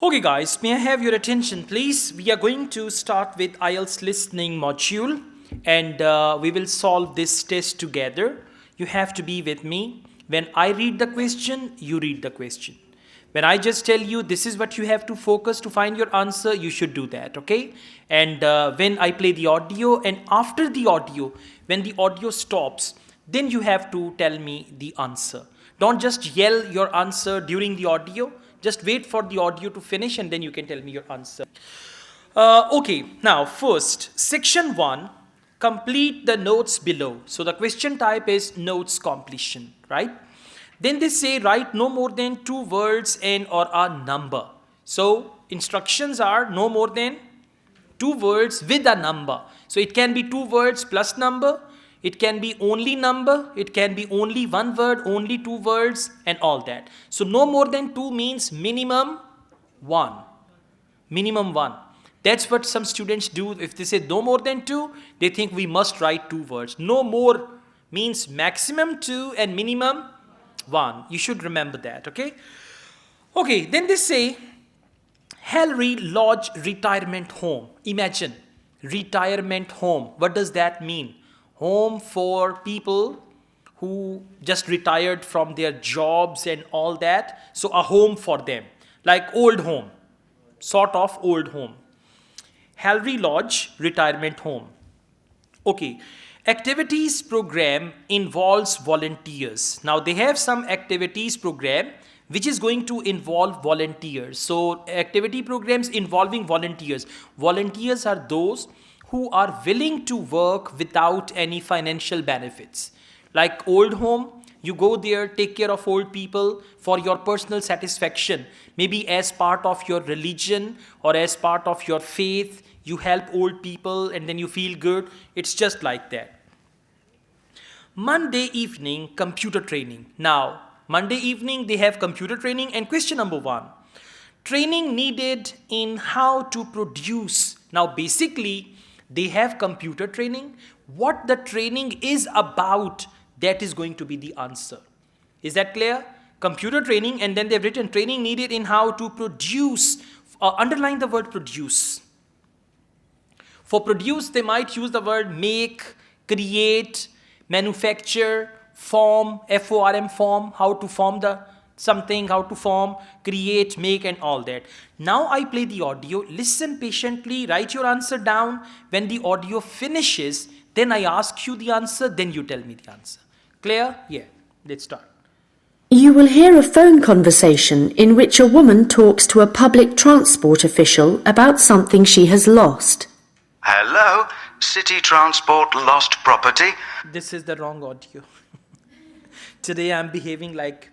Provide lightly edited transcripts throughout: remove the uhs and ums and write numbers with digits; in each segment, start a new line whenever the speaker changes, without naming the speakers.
Okay, guys, may I have your attention, please? We are going to start with IELTS listening module and we will solve this test together. You have to be with me. When I read the question, you read the question. When I just tell you this is what you have to focus to find your answer, you should do that, okay? And when I play the audio and after the audio, when the audio stops, then you have to tell me the answer. Don't just yell your answer during the audio. Just wait for the audio to finish and then you can tell me your answer. Okay, now first, section 1, complete the notes below. So the question type is notes completion, right? Then they say write no more than 2 words and or a number. So instructions are no more than 2 words with a number. So it can be 2 words plus number. It can be only number, it can be only 1 word, only 2 words and all that. So no more than 2 means minimum 1. Minimum 1. That's what some students do. If they say no more than 2, they think we must write 2 words. No more means maximum 2 and minimum 1. You should remember that, okay? Okay, then they say Hillary Lodge Retirement Home. Imagine, retirement home. What does that mean? Home for people who just retired from their jobs and all that. So a home for them, like old home, sort of old home. Hillary Lodge Retirement Home. Okay, activities program involves volunteers. Now they have some activities program which is going to involve volunteers. So activity programs involving volunteers. Volunteers are those who are willing to work without any financial benefits. Like old home, you go there, take care of old people for your personal satisfaction. Maybe as part of your religion or as part of your faith, you help old people and then you feel good. It's just like that. Monday evening, computer training. Now, Monday evening, they have computer training. And question number 1, training needed in how to produce. Now, basically, they have computer training. What the training is about, that is going to be the answer. Is that clear? Computer training, and then they've written training needed in how to produce. Underline the word produce. For produce, they might use the word make, create, manufacture, form, F-O-R-M, form, how to form the something, how to form, create, make and all that. Now I play the audio, listen patiently, write your answer down. When the audio finishes, then I ask you the answer, then you tell me the answer. Clear? Yeah, let's start.
You will hear a phone conversation in which a woman talks to a public transport official about something she has lost.
Hello, City Transport lost property.
This is the wrong audio. Today I'm behaving like...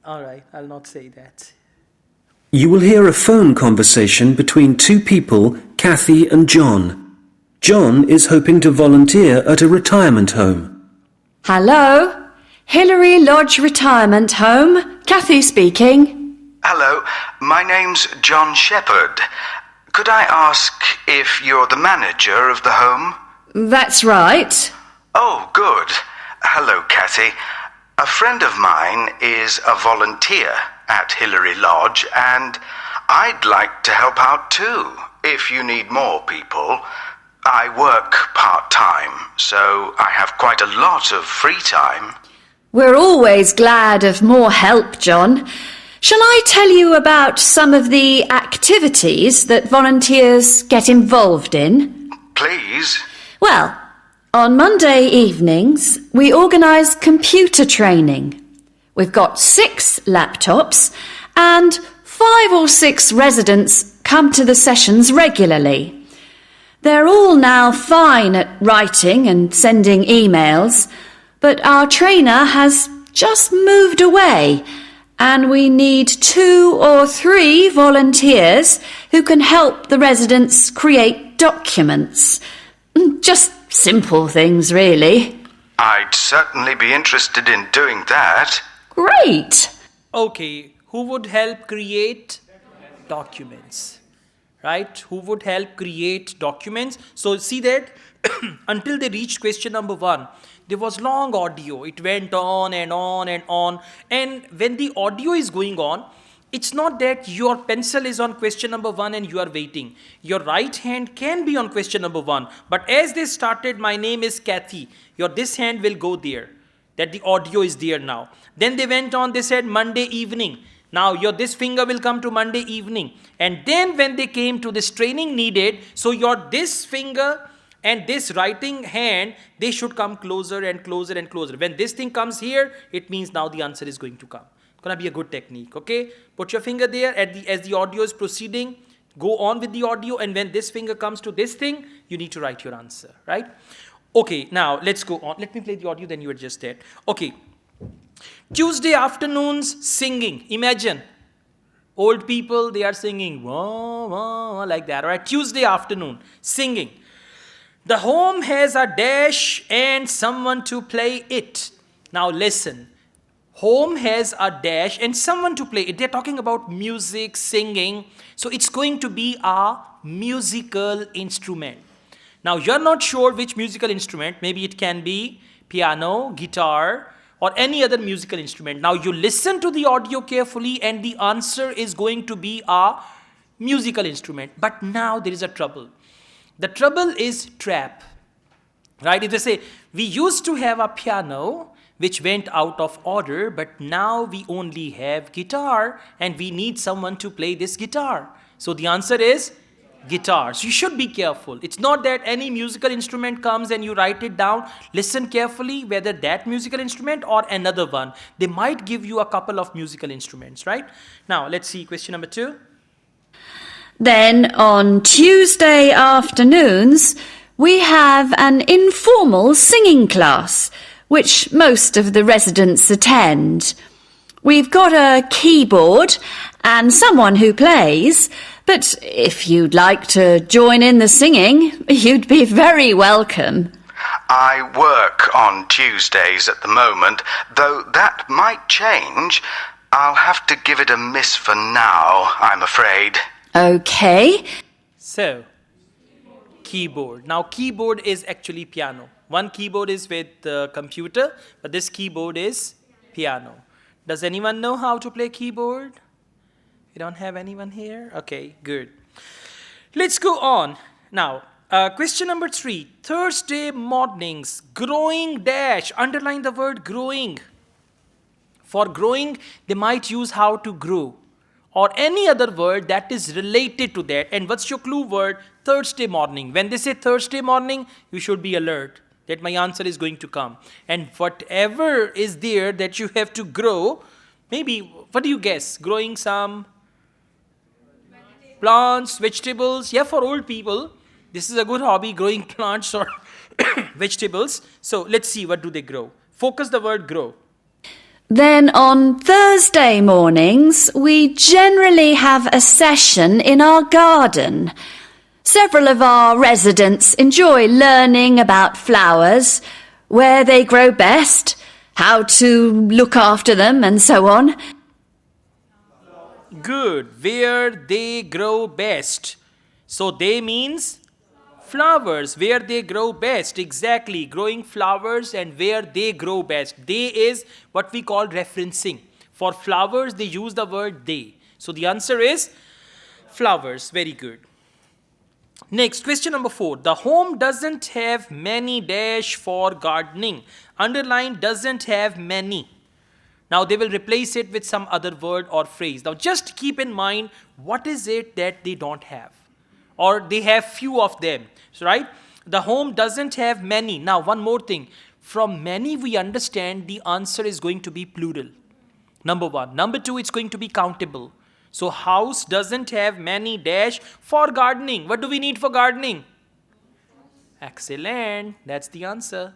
Alright, I'll not say that.
You will hear a phone conversation between 2 people, Kathy and John. John is hoping to volunteer at a retirement home.
Hello, Hillary Lodge Retirement Home. Kathy speaking.
Hello, my name's John Shepherd. Could I ask if you're the manager of the home?
That's right.
Oh, good. Hello, Kathy. A friend of mine is a volunteer at Hillary Lodge and I'd like to help out too, if you need more people. I work part-time, so I have quite a lot of free time.
We're always glad of more help, John. Shall I tell you about some of the activities that volunteers get involved in?
Please.
Well, on Monday evenings, we organise computer training. We've got 6 laptops and 5 or 6 residents come to the sessions regularly. They're all now fine at writing and sending emails, but our trainer has just moved away and we need 2 or 3 volunteers who can help the residents create documents. Just simple things, really.
I'd certainly be interested in doing that.
Great!
Okay, who would help create documents? Right? Who would help create documents? So see that until they reached question number 1, there was long audio. It went on and on and on. And when the audio is going on, It's not that your pencil is on question number 1 and you are waiting. Your right hand can be on question number 1. But as they started, my name is Kathy, your this hand will go there. That the audio is there now. Then they went on, they said Monday evening. Now your this finger will come to Monday evening. And then when they came to this training needed, so your this finger and this writing hand, they should come closer and closer and closer. When this thing comes here, it means now the answer is going to come. Gonna be a good technique, okay? Put your finger there as the audio is proceeding. Go on with the audio, and when this finger comes to this thing, you need to write your answer, right? Okay, now let's go on. Let me play the audio, then you adjust that. Okay. Tuesday afternoons singing. Imagine old people, they are singing wah, wah, like that, right? Tuesday afternoon singing. The home has a dash and someone to play it. Now listen. Home has a dash and someone to play it. They're talking about music, singing. So it's going to be a musical instrument. Now you're not sure which musical instrument. Maybe it can be piano, guitar, or any other musical instrument. Now you listen to the audio carefully and the answer is going to be a musical instrument. But now there is a trouble. The trouble is trap. Right? If they say, we used to have a piano which went out of order, but now we only have guitar and we need someone to play this guitar. So the answer is guitar. So you should be careful. It's not that any musical instrument comes and you write it down. Listen carefully whether that musical instrument or another one. They might give you a couple of musical instruments, right? Now let's see question number 2.
Then on Tuesday afternoons, we have an informal singing class, which most of the residents attend. We've got a keyboard and someone who plays, but if you'd like to join in the singing, you'd be very welcome.
I work on Tuesdays at the moment, though that might change. I'll have to give it a miss for now, I'm afraid.
Okay.
So, keyboard. Now keyboard is actually piano. One keyboard is with the computer, but this keyboard is piano. Does anyone know how to play keyboard? We don't have anyone here? Okay, good. Let's go on. Now, question number 3. Thursday mornings, growing dash. Underline the word growing. For growing, they might use how to grow or any other word that is related to that. And what's your clue word? Thursday morning. When they say Thursday morning, you should be alert that my answer is going to come. And whatever is there that you have to grow, maybe, what do you guess? Growing some plants, vegetables. Yeah, for old people, this is a good hobby, growing plants or vegetables. So let's see, what do they grow? Focus the word grow.
Then on Thursday mornings, we generally have a session in our garden. Several of our residents enjoy learning about flowers, where they grow best, how to look after them, and so on.
Good. Where they grow best. So they means flowers, where they grow best. Exactly. Growing flowers and where they grow best. They is what we call referencing. For flowers, they use the word they. So the answer is flowers. Very good. Next, question number 4. The home doesn't have many dash for gardening. Underline doesn't have many. Now they will replace it with some other word or phrase. Now just keep in mind, what is it that they don't have? Or they have few of them. So, right? The home doesn't have many. Now one more thing. From many we understand the answer is going to be plural. Number 1. Number 2, it's going to be countable. So house doesn't have many dash for gardening. What do we need for gardening? Excellent. That's the answer.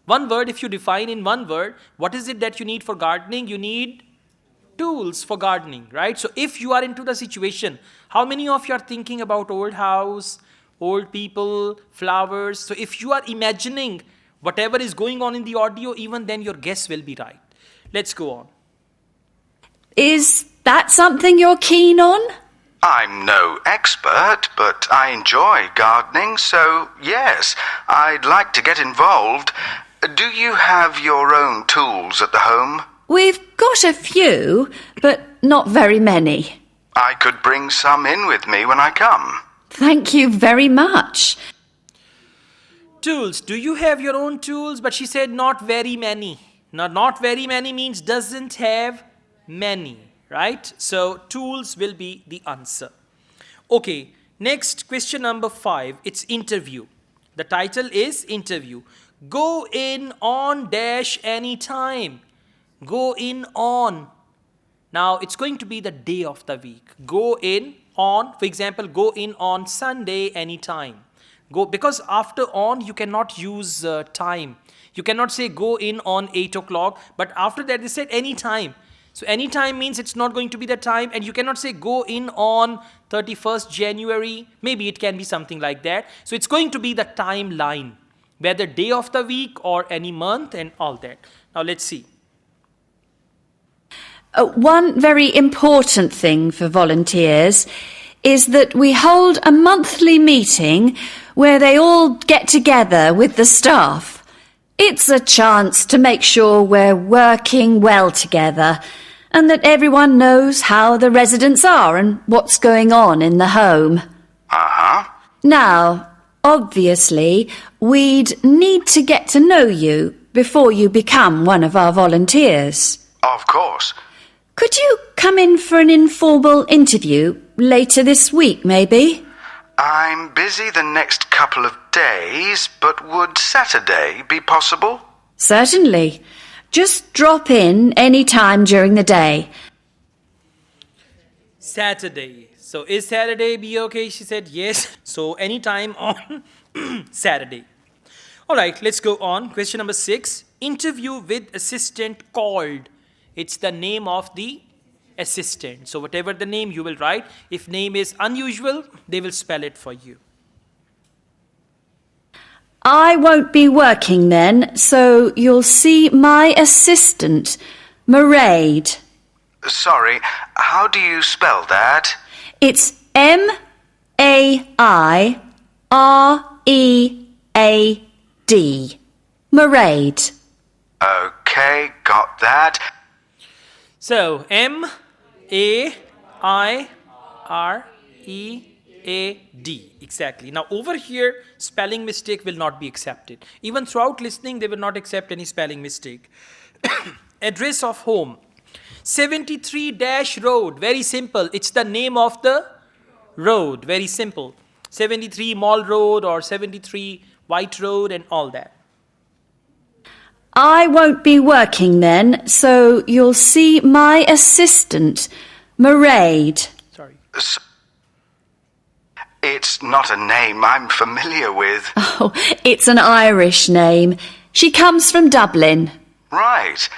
One word, if you define in one word, what is it that you need for gardening? You need tools for gardening, right? So if you are into the situation, how many of you are thinking about old house, old people, flowers? So if you are imagining whatever is going on in the audio, even then your guess will be right. Let's go on.
Is that something you're keen on?
I'm no expert, but I enjoy gardening, so yes, I'd like to get involved. Do you have your own tools at the home?
We've got a few, but not very many.
I could bring some in with me when I come.
Thank you very much.
Tools. Do you have your own tools? But she said not very many. Now, not very many means doesn't have many, right? So, tools will be the answer. Okay, next question number 5. It's interview. The title is interview. Go in on dash anytime. Go in on. Now, it's going to be the day of the week. Go in on, for example, go in on Sunday anytime. Go, because after on, you cannot use time. You cannot say go in on 8 o'clock, but after that they said any time. So any time means it's not going to be the time, and you cannot say go in on 31st January. Maybe it can be something like that. So it's going to be the timeline, whether day of the week or any month and all that. Now let's see.
One very important thing for volunteers is that we hold a monthly meeting where they all get together with the staff. It's a chance to make sure we're working well together and that everyone knows how the residents are and what's going on in the home.
Uh-huh.
Now, obviously, we'd need to get to know you before you become one of our volunteers.
Of course.
Could you come in for an informal interview later this week, maybe?
I'm busy the next couple of days, but would Saturday be possible?
Certainly. Just drop in any time during the day.
Saturday. So is Saturday be okay? She said yes. So anytime on Saturday. All right, let's go on. Question number 6. Interview with assistant called. It's the name of the assistant. So whatever the name you will write. If name is unusual, they will spell it for you.
I won't be working then, so you'll see my assistant, Mairead.
Sorry, how do you spell that?
It's M-A-I-R-E-A-D. Mairead.
Okay, got that.
So M-A-I-R-E-A-D. Exactly. Now over here, spelling mistake will not be accepted. Even throughout listening, they will not accept any spelling mistake. Address of home. 73-road. Very simple. It's the name of the road. Very simple. 73 Mall Road or 73 White Road and all that.
I won't be working then, so you'll see my assistant, Mairead.
Sorry.
It's not a name I'm familiar with.
Oh, it's an Irish name. She comes from Dublin.
Right.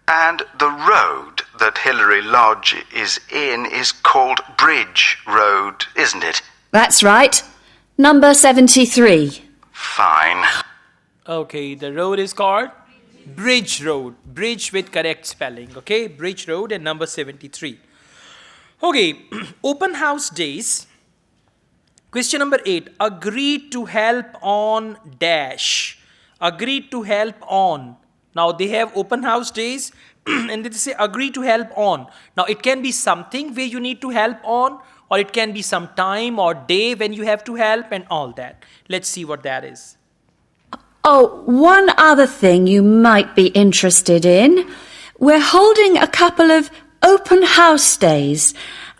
And the road that Hillary Lodge is in is called Bridge Road, isn't it?
That's right. Number 73.
Fine.
Okay, the road is called Bridge Road. Bridge with correct spelling. Okay, Bridge Road and number 73. Okay, open house days. Question number 8. Agreed to help on dash. Agreed to help on. Now they have open house days and they say agree to help on. Now it can be something where you need to help on, or it can be some time or day when you have to help and all that. Let's see what that is.
Oh, one other thing you might be interested in. We're holding a couple of open house days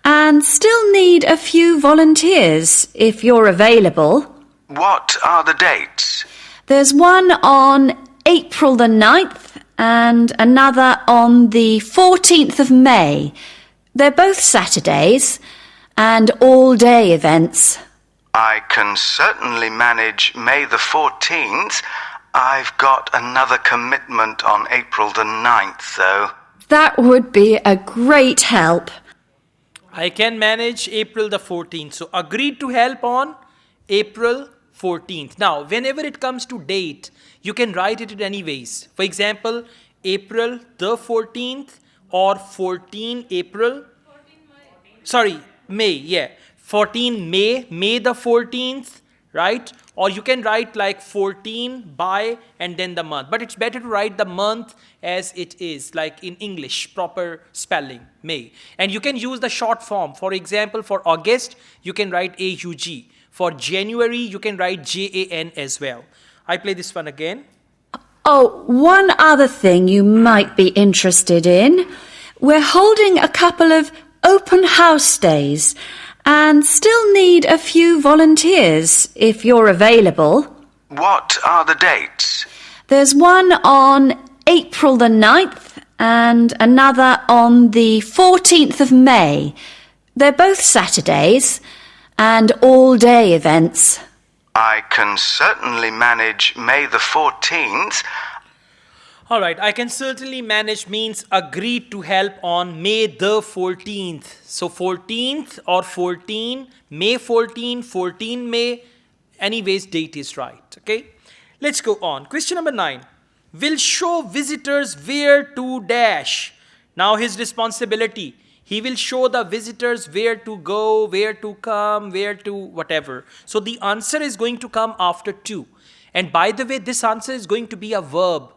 and still need a few volunteers if you're available.
What are the dates?
There's one on April the 9th and another on the 14th of May. They're both Saturdays and all-day events.
I can certainly manage May the 14th. I've got another commitment on April the 9th, though.
That would be a great help.
I can manage April the 14th. So agreed to help on April 14th. Now, whenever it comes to date, you can write it in any ways. For example, April the 14th or 14 April. Sorry, May, yeah. 14 May, May the 14th, right? Or you can write like 14 by and then the month. But it's better to write the month as it is, like in English, proper spelling, May. And you can use the short form. For example, for August, you can write AUG. For January, you can write JAN as well. I play this one again.
Oh, one other thing you might be interested in. We're holding a couple of open house days and still need a few volunteers if you're available.
What are the dates?
There's one on April the 9th and another on the 14th of May. They're both Saturdays and all-day events.
I can certainly manage May the 14th.
All right, I can certainly manage means agreed to help on May the 14th. So 14th or 14, May 14, 14 May, anyways date is right, okay? Let's go on. Question number 9. Will show visitors where to dash. Now his responsibility. He will show the visitors where to go, where to come, where to whatever. So the answer is going to come after 2. And by the way, this answer is going to be a verb.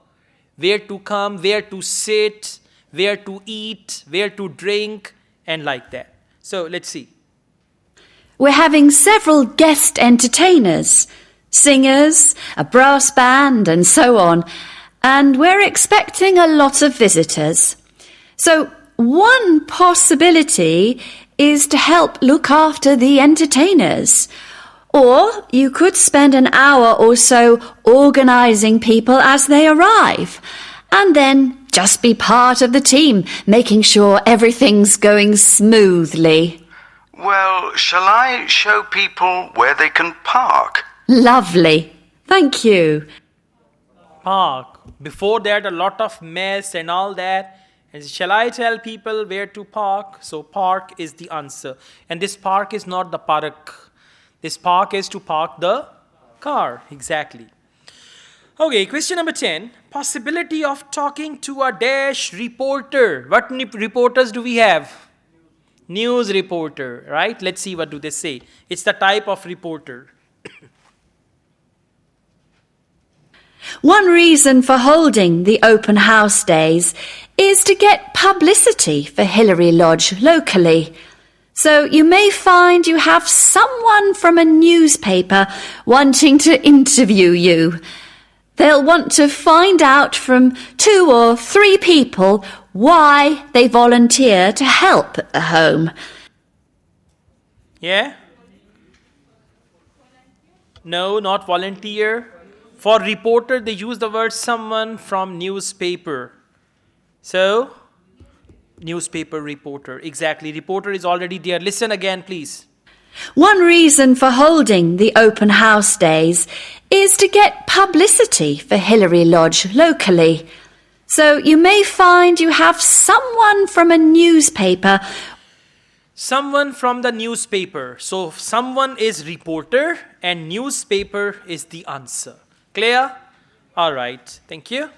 Where to come, where to sit, where to eat, where to drink, and like that. So let's see.
We're having several guest entertainers, singers, a brass band, and so on. And we're expecting a lot of visitors. So one possibility is to help look after the entertainers. Or you could spend an hour or so organising people as they arrive. And then just be part of the team, making sure everything's going smoothly.
Well, shall I show people where they can park?
Lovely. Thank you.
Park. Before that, a lot of mess and all that. And shall I tell people where to park? So park is the answer. And this park is not the park. This park is to park the car. Exactly. Okay, question number 10. Possibility of talking to a dash reporter. What reporters do we have? News reporter, right? Let's see what do they say. It's the type of reporter.
One reason for holding the open house days is to get publicity for Hillary Lodge locally. So you may find you have someone from a newspaper wanting to interview you. They'll want to find out from 2 or 3 people why they volunteer to help at the home.
Yeah? No, not volunteer. For reporter, they use the word someone from newspaper. So, newspaper reporter. Exactly. Reporter is already there. Listen again, please.
One reason for holding the open house days is to get publicity for Hillary Lodge locally. So you may find you have someone from a newspaper.
Someone from the newspaper. So someone is reporter and newspaper is the answer. Clear? All right. Thank you.